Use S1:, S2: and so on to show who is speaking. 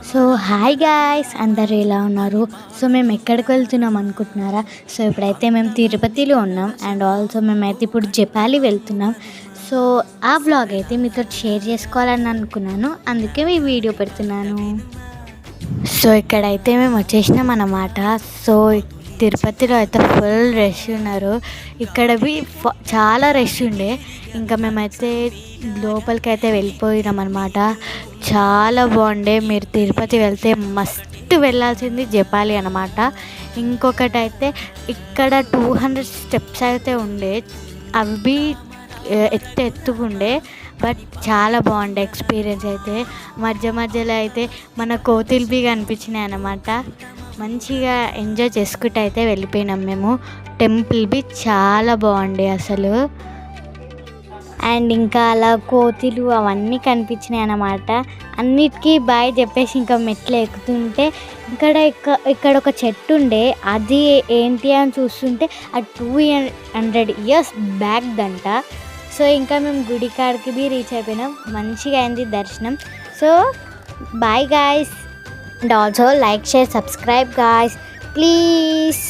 S1: So hi guys, అందరూ ఎలా ఉన్నారు? సో మేము ఎక్కడికి వెళ్తున్నాం అనుకుంటున్నారా? సో ఇప్పుడైతే మేము తిరుపతిలో ఉన్నాం అండ్ ఆల్సో మేమైతే ఇప్పుడు జపాలి వెళ్తున్నాం. సో ఆ వ్లాగ్ అయితే మీతో షేర్ చేసుకోవాలని అనుకున్నాను, అందుకే ఈ వీడియో పెడుతున్నాను. సో ఇక్కడైతే మేము వచ్చేసినాం అన్నమాట. సో తిరుపతిలో అయితే ఫుల్ రష్ ఉన్నారు. ఇక్కడ చాలా రష్ ఉండే. ఇంకా మేమైతే లోపలికి అయితే వెళ్ళిపోయినాం అనమాట. చాలా బాగుండే. మీరు తిరుపతి వెళ్తే మస్ట్ వెళ్ళాల్సింది జపాలి అనమాట. ఇంకొకటి అయితే ఇక్కడ 200 స్టెప్స్ అయితే ఉండే. అవి ఎత్తుకుండే, బట్ చాలా బాగుండే ఎక్స్పీరియన్స్ అయితే. మధ్యలో అయితే మన కోతిల్బీ కనిపించినాయి అన్నమాట. మంచిగా ఎంజాయ్ చేసుకుంటూ అయితే వెళ్ళిపోయినాం మేము. టెంపుల్ బి చాలా బాగుండే అసలు. అండ్ ఇంకా అలా కోతులు అవన్నీ కనిపించినాయి అన్నమాట. అన్నిటికీ బాయ్ చెప్పేసి ఇంకా మెట్లు ఎక్కుతుంటే ఇక్కడ ఒక చెట్టు ఉండే. అది ఏంటి అని చూస్తుంటే అది 200 years బ్యాక్ దంట. సో ఇంకా మేము గుడి కాడికి బి రీచ్ అయిపోయినాం. మంచిగా అయింది దర్శనం. So bye guys, and also like, share, subscribe guys, please.